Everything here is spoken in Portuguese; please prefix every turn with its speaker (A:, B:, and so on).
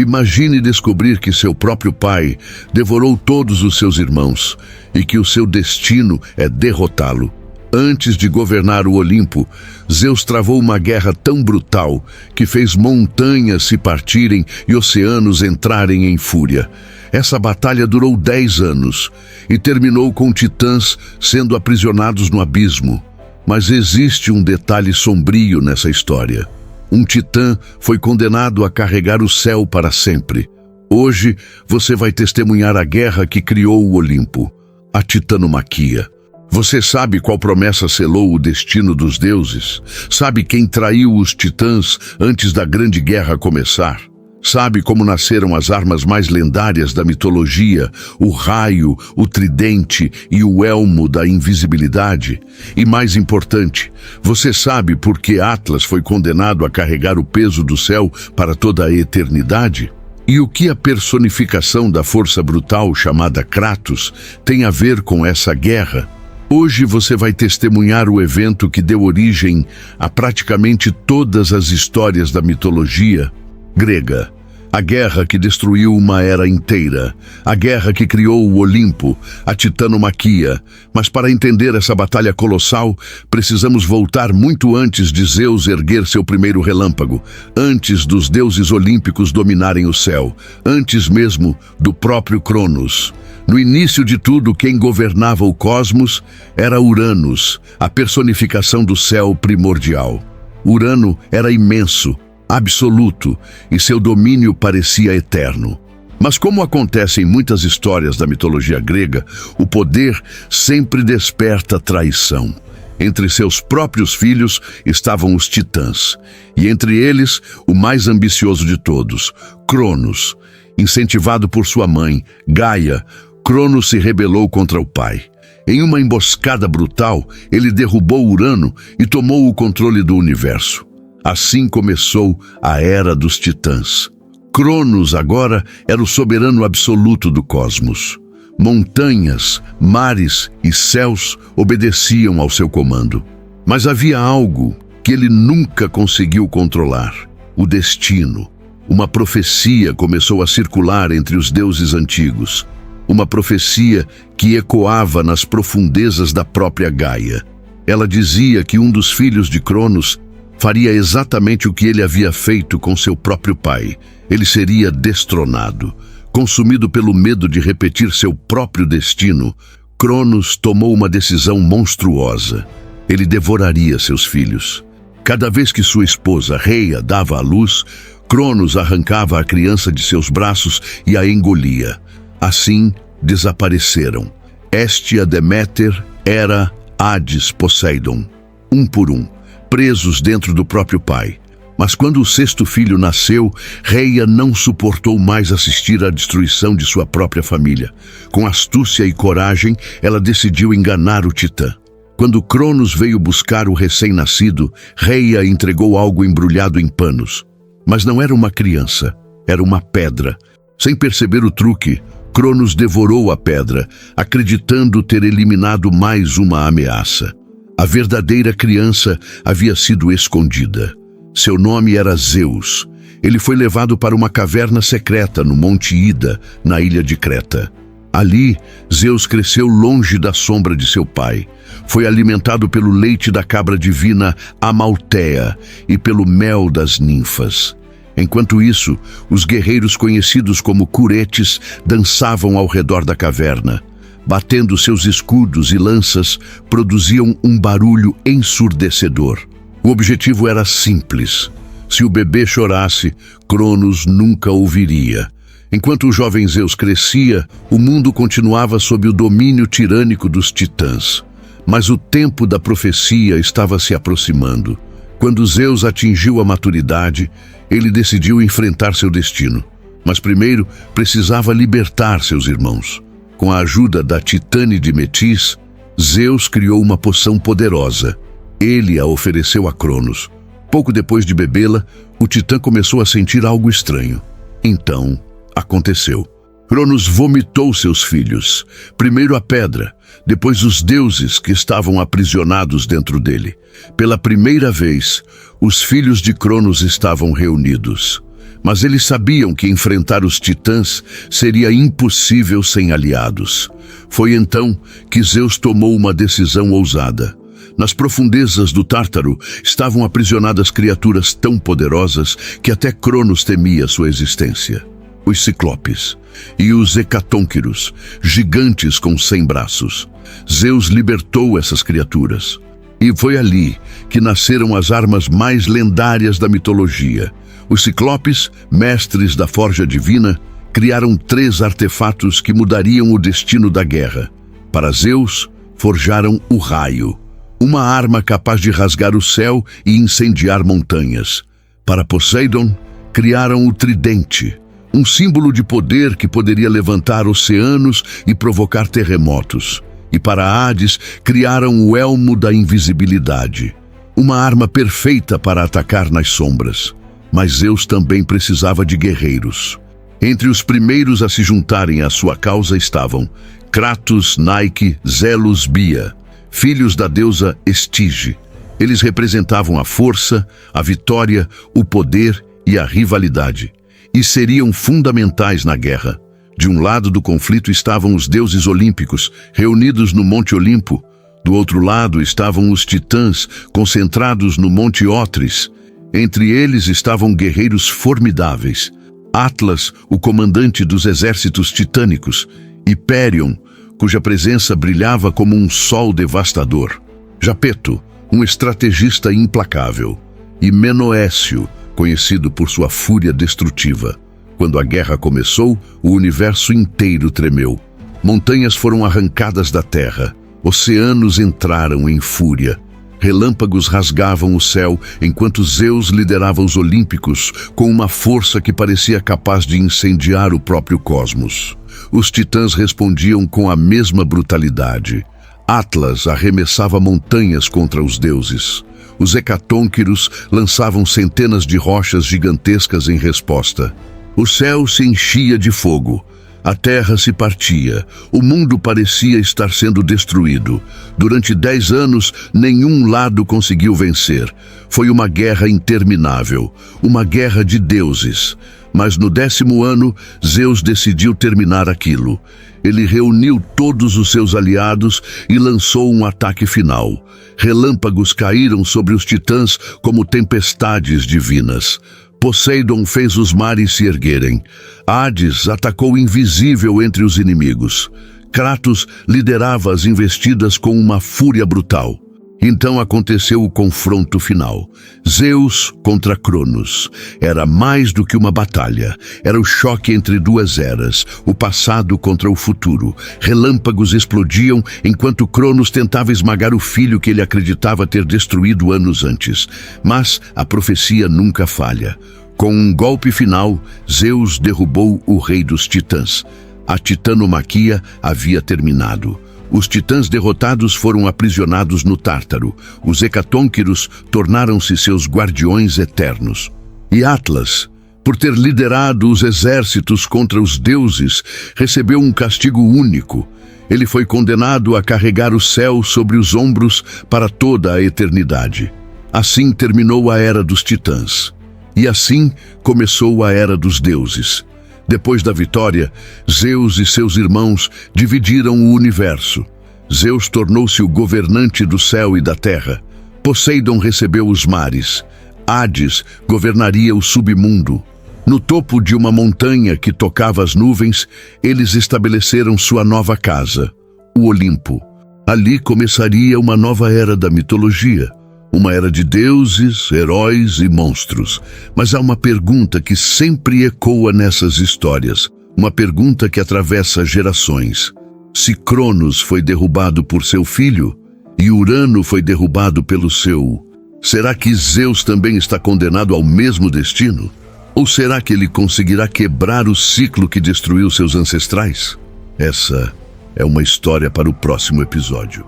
A: Imagine descobrir que seu próprio pai devorou todos os seus irmãos e que o seu destino é derrotá-lo. Antes de governar o Olimpo, Zeus travou uma guerra tão brutal que fez montanhas se partirem e oceanos entrarem em fúria. Essa batalha durou 10 anos e terminou com titãs sendo aprisionados no abismo. Mas existe um detalhe sombrio nessa história. Um titã foi condenado a carregar o céu para sempre. Hoje você vai testemunhar a guerra que criou o Olimpo, a titanomaquia. Você sabe qual promessa selou o destino dos deuses? Sabe quem traiu os titãs antes da grande guerra começar? Sabe como nasceram as armas mais lendárias da mitologia, o raio, o tridente e o elmo da invisibilidade? E mais importante, você sabe por que Atlas foi condenado a carregar o peso do céu para toda a eternidade? E o que a personificação da força brutal chamada Kratos tem a ver com essa guerra? Hoje você vai testemunhar o evento que deu origem a praticamente todas as histórias da mitologia grega. A guerra que destruiu uma era inteira. A guerra que criou o Olimpo, a titanomaquia. Mas para entender essa batalha colossal, precisamos voltar muito antes de Zeus erguer seu primeiro relâmpago, antes dos deuses olímpicos dominarem o céu, antes mesmo do próprio Cronos. No início de tudo, quem governava o cosmos era Uranus, a personificação do céu primordial. Urano era imenso, absoluto, e seu domínio parecia eterno. Mas como acontece em muitas histórias da mitologia grega, o poder sempre desperta traição. Entre seus próprios filhos estavam os titãs, e entre eles, o mais ambicioso de todos, Cronos. Incentivado por sua mãe, Gaia, Cronos se rebelou contra o pai. Em uma emboscada brutal, ele derrubou Urano e tomou o controle do universo. Assim começou a Era dos Titãs. Cronos agora era o soberano absoluto do cosmos. Montanhas, mares e céus obedeciam ao seu comando. Mas havia algo que ele nunca conseguiu controlar: o destino. Uma profecia começou a circular entre os deuses antigos. Uma profecia que ecoava nas profundezas da própria Gaia. Ela dizia que um dos filhos de Cronos faria exatamente o que ele havia feito com seu próprio pai. Ele seria destronado. Consumido pelo medo de repetir seu próprio destino, Cronos tomou uma decisão monstruosa. Ele devoraria seus filhos. Cada vez que sua esposa, Reia, dava à luz, Cronos arrancava a criança de seus braços e a engolia. Assim, desapareceram Hestia, Deméter, Hera, Hades, Poseidon, um por um, presos dentro do próprio pai. Mas quando o sexto filho nasceu, Reia não suportou mais assistir à destruição de sua própria família. Com astúcia e coragem, ela decidiu enganar o Titã. Quando Cronos veio buscar o recém-nascido, Reia entregou algo embrulhado em panos. Mas não era uma criança, era uma pedra. Sem perceber o truque, Cronos devorou a pedra, acreditando ter eliminado mais uma ameaça. A verdadeira criança havia sido escondida. Seu nome era Zeus. Ele foi levado para uma caverna secreta no Monte Ida, na ilha de Creta. Ali, Zeus cresceu longe da sombra de seu pai. Foi alimentado pelo leite da cabra divina Amalteia e pelo mel das ninfas. Enquanto isso, os guerreiros conhecidos como curetes dançavam ao redor da caverna. Batendo seus escudos e lanças, produziam um barulho ensurdecedor. O objetivo era simples. Se o bebê chorasse, Cronos nunca ouviria. Enquanto o jovem Zeus crescia, o mundo continuava sob o domínio tirânico dos titãs. Mas o tempo da profecia estava se aproximando. Quando Zeus atingiu a maturidade, ele decidiu enfrentar seu destino. Mas primeiro precisava libertar seus irmãos. Com a ajuda da Titânide Metis, Zeus criou uma poção poderosa. Ele a ofereceu a Cronos. Pouco depois de bebê-la, o Titã começou a sentir algo estranho. Então, aconteceu. Cronos vomitou seus filhos. Primeiro a pedra, depois os deuses que estavam aprisionados dentro dele. Pela primeira vez, os filhos de Cronos estavam reunidos. Mas eles sabiam que enfrentar os titãs seria impossível sem aliados. Foi então que Zeus tomou uma decisão ousada. Nas profundezas do Tártaro estavam aprisionadas criaturas tão poderosas que até Cronos temia sua existência. Os Ciclopes e os Hecatônquiros, gigantes com 100 braços. Zeus libertou essas criaturas. E foi ali que nasceram as armas mais lendárias da mitologia. Os Ciclopes, mestres da forja divina, criaram 3 artefatos que mudariam o destino da guerra. Para Zeus, forjaram o raio, uma arma capaz de rasgar o céu e incendiar montanhas. Para Poseidon, criaram o tridente, um símbolo de poder que poderia levantar oceanos e provocar terremotos. E para Hades, criaram o elmo da invisibilidade, uma arma perfeita para atacar nas sombras. Mas Zeus também precisava de guerreiros. Entre os primeiros a se juntarem à sua causa estavam Kratos, Nike, Zelos, Bia, filhos da deusa Estige. Eles representavam a força, a vitória, o poder e a rivalidade, e seriam fundamentais na guerra. De um lado do conflito estavam os deuses olímpicos, reunidos no Monte Olimpo. Do outro lado estavam os titãs, concentrados no Monte Otris. Entre eles estavam guerreiros formidáveis. Atlas, o comandante dos exércitos titânicos, e Périon, cuja presença brilhava como um sol devastador. Japeto, um estrategista implacável. E Menoécio, conhecido por sua fúria destrutiva. Quando a guerra começou, o universo inteiro tremeu. Montanhas foram arrancadas da terra. Oceanos entraram em fúria. Relâmpagos rasgavam o céu enquanto Zeus liderava os olímpicos com uma força que parecia capaz de incendiar o próprio cosmos. Os titãs respondiam com a mesma brutalidade. Atlas arremessava montanhas contra os deuses. Os hecatônquiros lançavam centenas de rochas gigantescas em resposta. O céu se enchia de fogo. A terra se partia. O mundo parecia estar sendo destruído. Durante 10 anos, nenhum lado conseguiu vencer. Foi uma guerra interminável, uma guerra de deuses. Mas no 10º ano, Zeus decidiu terminar aquilo. Ele reuniu todos os seus aliados e lançou um ataque final. Relâmpagos caíram sobre os titãs como tempestades divinas. Poseidon fez os mares se erguerem. Hades atacou invisível entre os inimigos. Kratos liderava as investidas com uma fúria brutal. Então aconteceu o confronto final. Zeus contra Cronos. Era mais do que uma batalha. Era o choque entre 2 eras, o passado contra o futuro. Relâmpagos explodiam enquanto Cronos tentava esmagar o filho que ele acreditava ter destruído anos antes. Mas a profecia nunca falha. Com um golpe final, Zeus derrubou o rei dos titãs. A titanomaquia havia terminado. Os titãs derrotados foram aprisionados no Tártaro. Os hecatônquiros tornaram-se seus guardiões eternos. E Atlas, por ter liderado os exércitos contra os deuses, recebeu um castigo único. Ele foi condenado a carregar o céu sobre os ombros para toda a eternidade. Assim terminou a Era dos Titãs. E assim começou a Era dos Deuses. Depois da vitória, Zeus e seus irmãos dividiram o universo. Zeus tornou-se o governante do céu e da terra. Poseidon recebeu os mares. Hades governaria o submundo. No topo de uma montanha que tocava as nuvens, eles estabeleceram sua nova casa, o Olimpo. Ali começaria uma nova era da mitologia. Uma era de deuses, heróis e monstros. Mas há uma pergunta que sempre ecoa nessas histórias. Uma pergunta que atravessa gerações. Se Cronos foi derrubado por seu filho e Urano foi derrubado pelo seu, será que Zeus também está condenado ao mesmo destino? Ou será que ele conseguirá quebrar o ciclo que destruiu seus ancestrais? Essa é uma história para o próximo episódio.